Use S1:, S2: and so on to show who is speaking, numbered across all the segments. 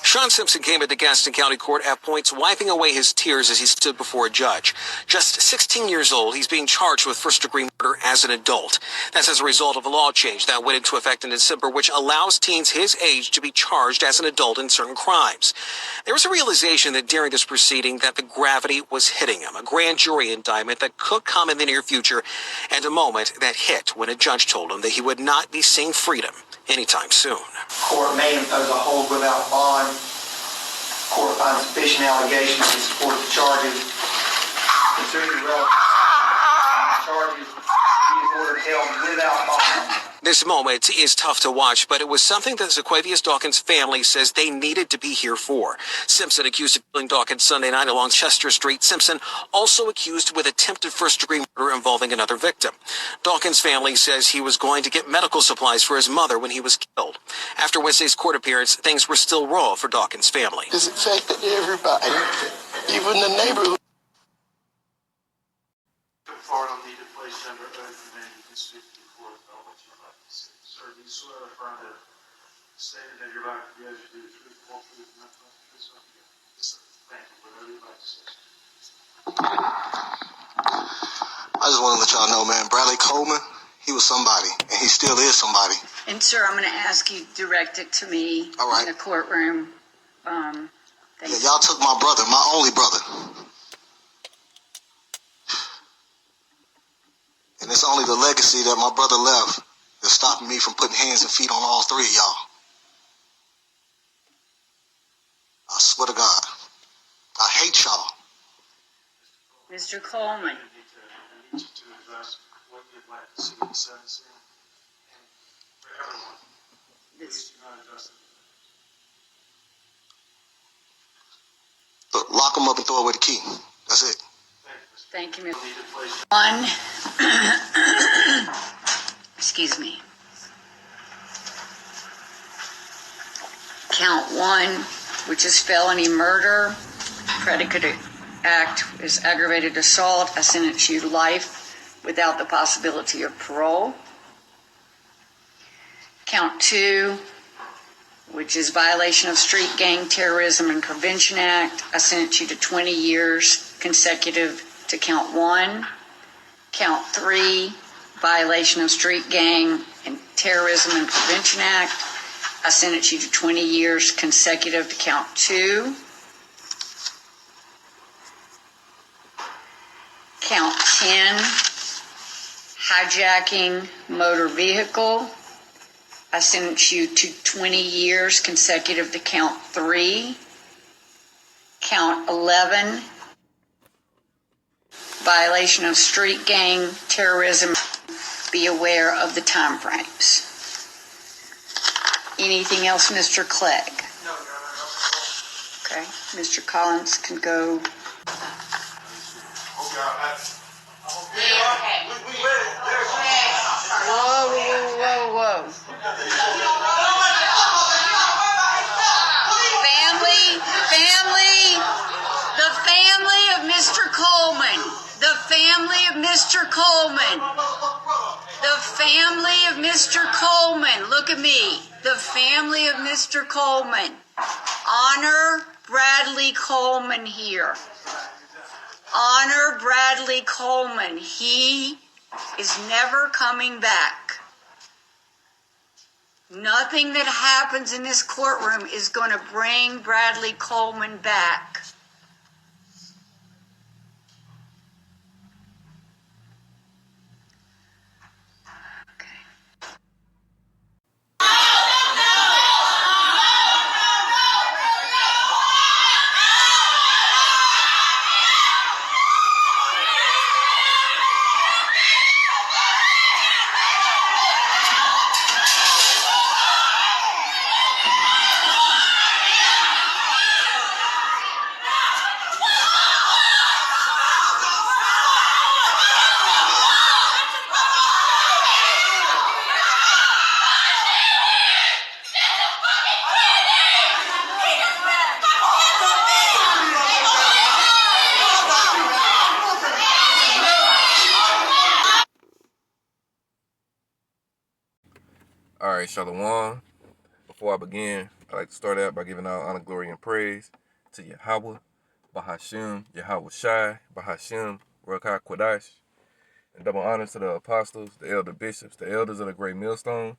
S1: Sean Simpson came into Gaston County Court at points wiping away his tears as he stood before a judge. Just 16 years old, he's being charged with first-degree murder as an adult. That's as a result of a law change that went into effect in December, which allows teens his age to be charged as an adult in certain crimes. There was a realization that during this proceeding that the gravity was hitting him, a grand jury indictment that could come in the near future, and a moment that hit when a judge told him that he would not be seeing freedom anytime soon.
S2: Court may impose a hold without bond. Court finds sufficient allegations to support the charges. Considering the relevant charges, he is ordered held without bond.
S1: This moment is tough to watch, but it was something that Zaquavius Dawkins' family says they needed to be here for. Simpson accused of killing Dawkins Sunday night along Chester Street. Simpson also accused with attempted first-degree murder involving another victim. Dawkins' family says he was going to get medical supplies for his mother when he was killed. After Wednesday's court appearance, things were still raw for Dawkins' family.
S3: It's affected everybody, even the neighborhood.
S4: Florida needed placed under oath, and then you can speak to the court about what you'd like to say. Sir, do you swear or affirm that the statement that you're about to give is to do the truth, the whole truth, and nothing but the truth, so help you God? Yes, sir. Thank you. Whatever you'd like to say, sir.
S3: I just want to let y'all know, man, Bradley Coleman, he was somebody, and he still is somebody.
S5: And sir, I'm going to ask you to direct it to me
S3: All right.
S5: in the courtroom.
S3: Yeah, y'all took my brother, my only brother. And it's only the legacy that my brother left that's stopping me from putting hands and feet on all three of y'all. I swear to God, I hate y'all.
S5: Mr. Coleman.
S4: I need you to address what you'd like to see in the sentencing, and for everyone, please do not address it.
S3: Look, lock him up and throw away the key. That's it.
S5: Thank you,
S4: Need
S5: Mr.
S4: to place
S5: One. Excuse me. Count 1, which is felony murder. Predicate act is aggravated assault. I sentence you to life without the possibility of parole. Count 2, which is violation of Street Gang Terrorism and Prevention Act. I sentence you to 20 years consecutive to count 1. Count 3, violation of Street Gang and Terrorism and Prevention Act. I sentence you to 20 years consecutive to count 2. Count 10, hijacking motor vehicle. I sentence you to 20 years consecutive to count 3. Count 11, violation of Street Gang Terrorism. Be aware of the time frames. Anything else, Mr. Clegg?
S2: No, Your Honor.
S5: Okay, Mr. Collins can go. Whoa. Family, the family of Mr. Coleman, the family of Mr. Coleman, the family of Mr. Coleman, look at me, the family of Mr. Coleman, honor Bradley Coleman here. Honor Bradley Coleman. He is never coming back. Nothing that happens in this courtroom is going to bring Bradley Coleman back.
S6: All right, Shalom. Before I begin, I'd like to start out by giving all honor, glory, and praise to Yahweh, Bahashim, Yahweh Shai, Bahashim, Ruach HaKodesh, and double honor to the apostles, the elder bishops, the elders of the great millstone,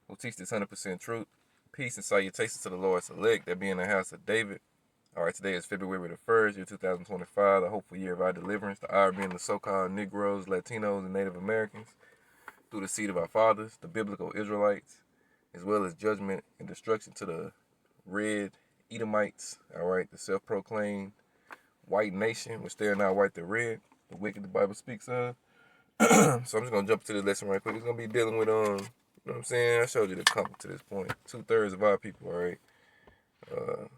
S6: who teach this 100% truth. Peace and salutations to the Lord's elect that be in the house of David. All right, today is February the 1st, year 2025, the hopeful year of our deliverance, the hour being the so-called Negroes, Latinos, and Native Americans, through the seed of our fathers, the biblical Israelites, as well as judgment and destruction to the red Edomites, all right, the self-proclaimed white nation, which they are not white, they're red, the wicked the Bible speaks of. So I'm just going to jump to this lesson right quick. It's going to be dealing with, you know what I'm saying? I showed you the compass to this point. 2/3 of our people, all right? You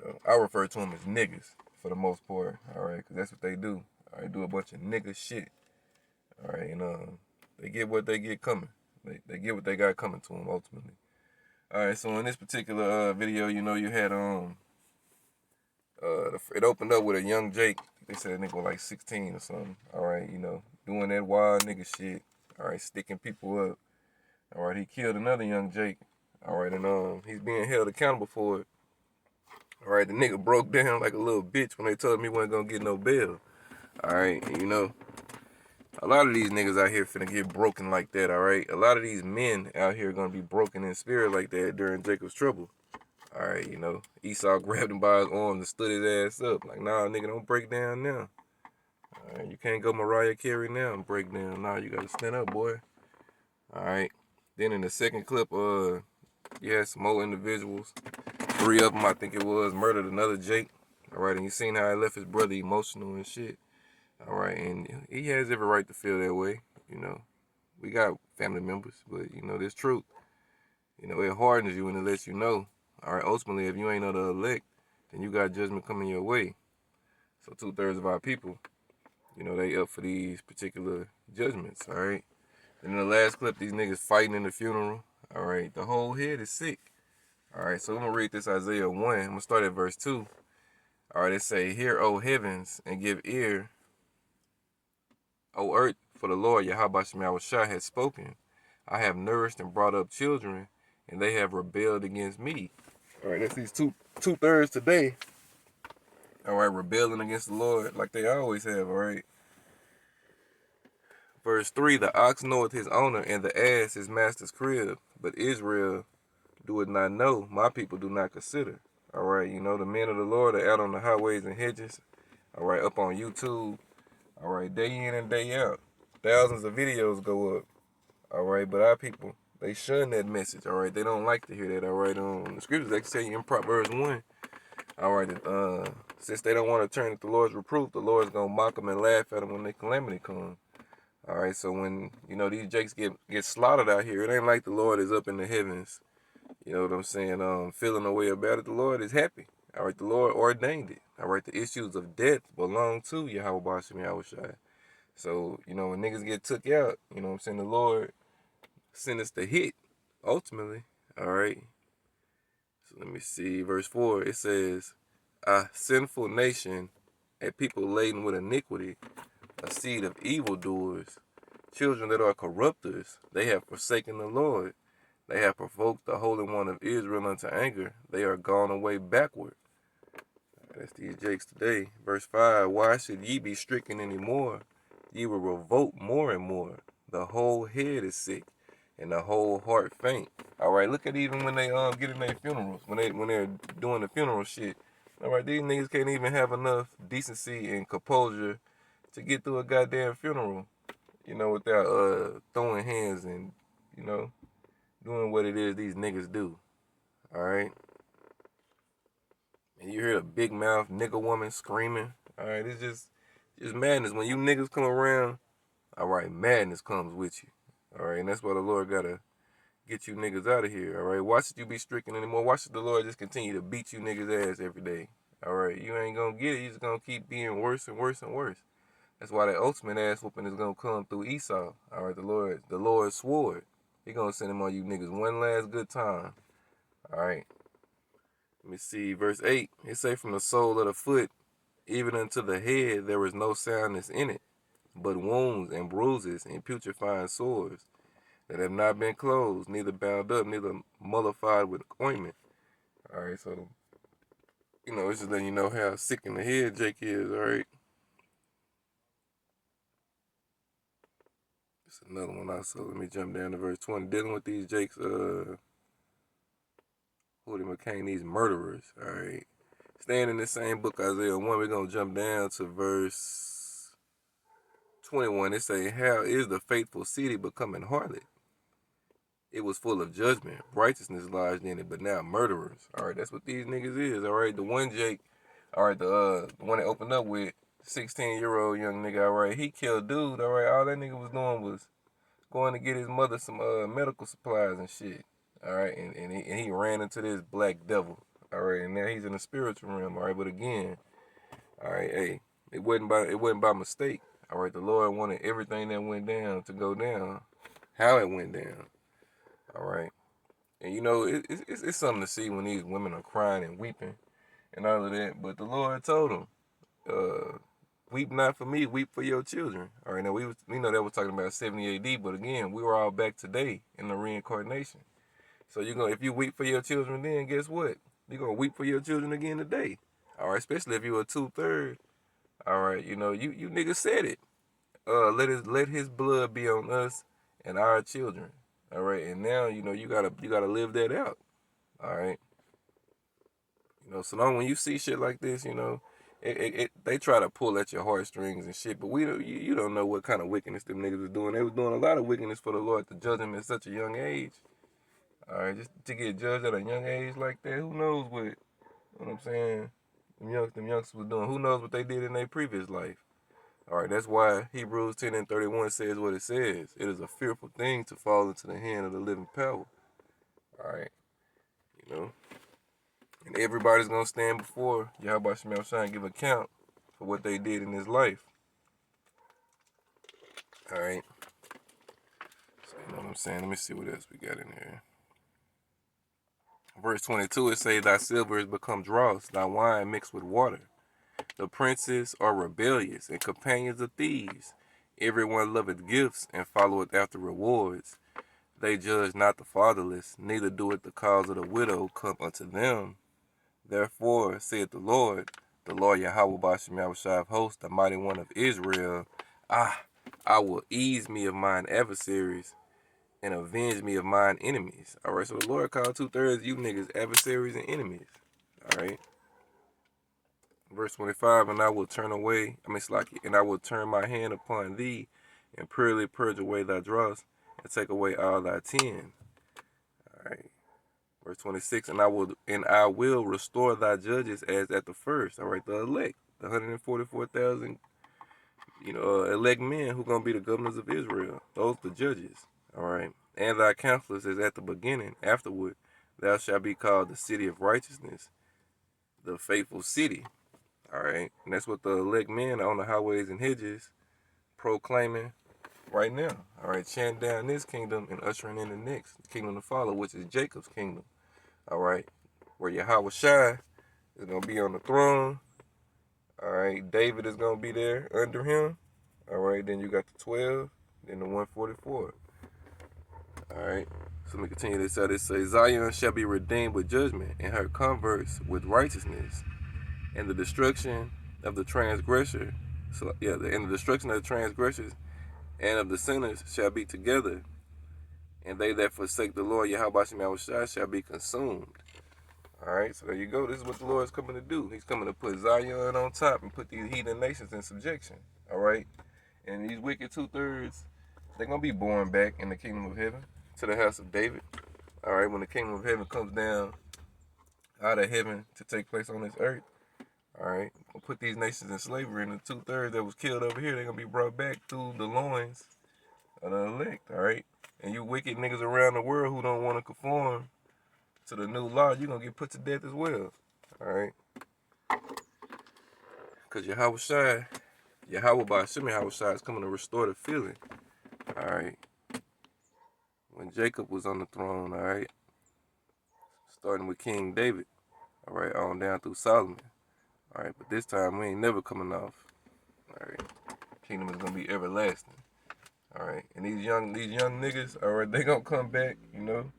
S6: know, I refer to them as niggas for the most part, all right? Because that's what they do. All right, do a bunch of nigga shit, all right? And they get what they get coming. They get what they got coming to them ultimately. All right, so in this particular video, you know, you had it opened up with a young Jake. They said a nigga was like 16 or something. All right, you know, doing that wild nigga shit. All right, sticking people up. All right, he killed another young Jake. All right, and he's being held accountable for it. All right, the nigga broke down like a little bitch when they told him he wasn't gonna get no bail. All right, and you know, a lot of these niggas out here finna get broken like that, all right? A lot of these men out here gonna be broken in spirit like that during Jacob's trouble. All right, you know, Esau grabbed him by his arms and stood his ass up. Like, nah, nigga, don't break down now. All right, you can't go Mariah Carey now and break down. Nah, you gotta stand up, boy. All right. Then in the second clip, you had some more individuals. 3 of them, I think it was, murdered another Jake. All right, and you seen how he left his brother emotional and shit. All right, and he has every right to feel that way. You know, we got family members, but you know, this truth, you know, it hardens you and it lets you know. All right, ultimately, if you ain't of the elect, then you got judgment coming your way. So 2/3 of our people, you know, they up for these particular judgments. All right. And in the last clip, these niggas fighting in the funeral. All right, the whole head is sick. All right, so I'm gonna read this Isaiah 1. I'm gonna start at verse 2. All right, it say, "Hear, O heavens, and give ear, O earth, for the Lord Yahweh Shai has spoken. I have nourished and brought up children, and they have rebelled against me." All right, that's these 2/3 today. All right, rebelling against the Lord like they always have. All right. Verse 3, "The ox knoweth his owner, and the ass his master's crib. But Israel doeth not know, my people do not consider." All right, you know, the men of the Lord are out on the highways and hedges. All right, up on YouTube. All right, day in and day out. Thousands of videos go up. All right, but our people, they shun that message. All right, they don't like to hear that. All right, the scriptures, they say in Proverbs 1. All right, since they don't want to turn to the Lord's reproof, the Lord's going to mock them and laugh at them when the calamity comes. All right, so when, you know, these jakes get slaughtered out here, it ain't like the Lord is up in the heavens, you know what I'm saying, feeling a way about it. The Lord is happy. All right, the Lord ordained it. All right, the issues of death belong to Yahweh Bashim Yahushai. So, you know, when niggas get took out, you know what I'm saying, the Lord sent us the hit, ultimately. All right. So let me see, verse 4, it says, "A sinful nation, a people laden with iniquity, a seed of evildoers, children that are corrupters, they have forsaken the Lord. They have provoked the Holy One of Israel unto anger. They are gone away backward." That's these jakes today. Verse 5, "Why should ye be stricken any more? Ye will revolt more and more. The whole head is sick, and the whole heart faint." All right, look at even when they get in their funerals, when they're doing the funeral shit. All right, these niggas can't even have enough decency and composure to get through a goddamn funeral, you know, without throwing hands and, you know, doing what it is these niggas do. All right. And you hear a big mouth nigga woman screaming. All right, it's just madness. When you niggas come around, all right, madness comes with you. All right, and that's why the Lord gotta get you niggas out of here. All right, why should you be stricken anymore? Why should the Lord just continue to beat you niggas ass every day? All right, you ain't gonna get it. You just gonna keep being worse and worse and worse. That's why that ultimate ass whooping is gonna come through Esau. All right, the Lord swore it. He gonna send him on you niggas one last good time. All right. Let me see, verse 8. It say, "From the sole of the foot even unto the head there is no soundness in it, but wounds and bruises and putrefying sores that have not been closed, neither bound up, neither mollified with ointment." All right, so you know, it's just letting you know how sick in the head Jake is. All right. It's another one also. Let me jump down to verse 20. Dealing with these Jakes, who they became these murderers. All right. Staying in the same book, Isaiah 1, we're going to jump down to verse 21. It say, how is the faithful city becoming harlot? It was full of judgment. Righteousness lodged in it, but now murderers. All right, that's what these niggas is. All right, the one Jake, all right, the one that opened up with, 16-year-old young nigga, all right, he killed dude. All right, all that nigga was doing was going to get his mother some medical supplies and shit. All right, and he ran into this black devil. All right, and now he's in the spiritual realm. All right, but again, all right, hey, it wasn't by mistake. All right, the Lord wanted everything that went down to go down, how it went down. All right, and you know it's something to see when these women are crying and weeping and all of that. But the Lord told them, weep not for me, weep for your children. All right, now we know that was talking about 70 AD, but again, we were all back today in the reincarnation. So if you weep for your children, then guess what? You're gonna weep for your children again today. All right, especially if you're a 2/3. All right, you know you niggas said it. Let his blood be on us and our children. All right, and now you know you gotta live that out. All right, you know, so long when you see shit like this, you know, they try to pull at your heartstrings and shit, but you don't know what kind of wickedness them niggas was doing. They was doing a lot of wickedness for the Lord to judge them at such a young age. All right, just to get judged at a young age like that, who knows what? You know what I'm saying? Them youngsters was doing. Who knows what they did in their previous life? All right, that's why Hebrews 10:31 says what it says. It is a fearful thing to fall into the hand of the living power. All right, you know, and everybody's gonna stand before Yahweh Shemel Shai and give account for what they did in this life. All right, so you know what I'm saying. Let me see what else we got in here. Verse 22, it says, thy silver is become dross, thy wine mixed with water. The princes are rebellious and companions of thieves. Everyone loveth gifts and followeth after rewards. They judge not the fatherless, neither doeth the cause of the widow come unto them. Therefore, saith the Lord Yahweh Bashim Yahushua of hosts, the mighty one of Israel, I will ease me of mine adversaries and avenge me of mine enemies. All right, so the Lord called 2/3 you niggas adversaries and enemies. All right. Verse 25, and I will turn away, and I will turn my hand upon thee, and purely purge away thy dross, and take away all thy tin. All right. Verse 26, and I will restore thy judges as at the first. All right, the elect, the 144,000, elect men who gonna be the governors of Israel. Those the judges. All right, and thy counselors as at the beginning. Afterward, thou shalt be called the city of righteousness, the faithful city. All right, and that's what the elect men on the highways and hedges proclaiming right now. All right, chanting down this kingdom and ushering in the next kingdom to follow, which is Jacob's kingdom. All right, where Yahweh Shai is gonna be on the throne. All right, David is gonna be there under him. All right, then you got the 12, then the 144. All right, so let me continue this out. It says, Zion shall be redeemed with judgment, and her converts with righteousness, and the destruction of the transgressor. And the destruction of the transgressors and of the sinners shall be together, and they that forsake the Lord Yahweh shall be consumed. All right, so there you go. This is what the Lord is coming to do. He's coming to put Zion on top and put these heathen nations in subjection. All right, and these wicked 2/3, they're gonna be born back in the kingdom of heaven to the house of David. All right, when the kingdom of heaven comes down out of heaven to take place on this earth. All right, we'll put these nations in slavery, and the 2/3 that was killed over here, they're gonna be brought back through the loins of the elect. All right, and you wicked niggas around the world who don't want to conform to the new law, you're gonna get put to death as well. All right, because Yahweh Shai is coming to restore the feeling. All right, when Jacob was on the throne, all right, starting with King David, all right, on down through Solomon. All right, but this time we ain't never coming off. All right, kingdom is gonna be everlasting. All right, and these young niggas, all right, they gonna come back. You know,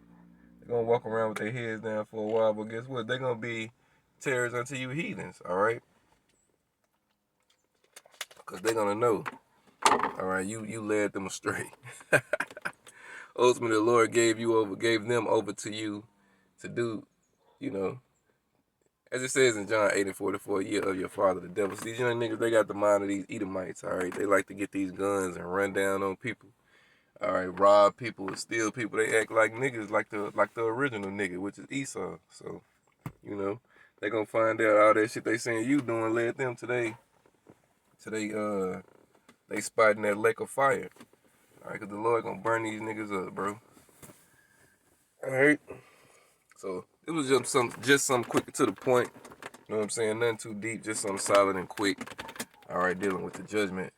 S6: they gonna walk around with their heads down for a while, but guess what? They're gonna be terrors unto you heathens, all right? Because they're gonna know, all right, you led them astray. Ultimately, the Lord gave them over to you to do, you know, as it says in John 8:44, ye of your father the devil. These young niggas, they got the mind of these Edomites, all right? They like to get these guns and run down on people. All right, rob people, steal people. They act like niggas, like the original nigga, which is Esau. So, you know, they gonna find out all that shit they saying you doing led them today. They spotting that lake of fire. All right, cause the Lord gonna burn these niggas up, bro. All right. So it was just some quick to the point. You know what I'm saying? Nothing too deep, just something solid and quick. All right, dealing with the judgment.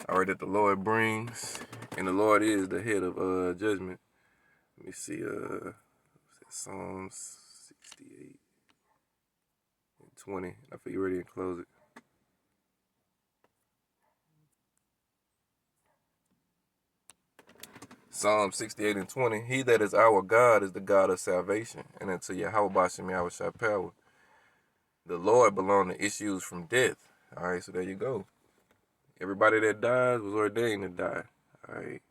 S6: All right, that the Lord brings, and the Lord is the head of judgment. Let me see. Psalms 68 and 20. I feel you ready to close it. Psalm 68 and 20. He that is our God is the God of salvation, and unto Yahweh Bashem Yahweh shall power. The Lord belong to issues from death. All right, so there you go. Everybody that dies was ordained to die. All right,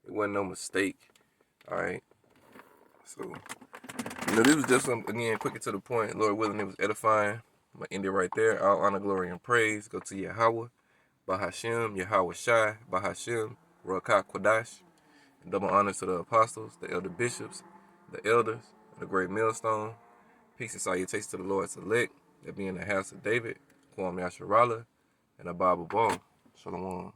S6: it wasn't no mistake. All right, so you know this was just again quicker to the point. Lord willing, it was edifying. I'm gonna end it right there. All honor, glory, and praise go to Yahweh, Bahashem, Yahweh Shai, Bahashem, Ruach Kwadash. Double honors to the apostles, the elder bishops, the elders, the great millstone. Peace and salutations to the Lord's elect that be in the house of David, Kwam Yasharala, and Abba Ball. Shalom.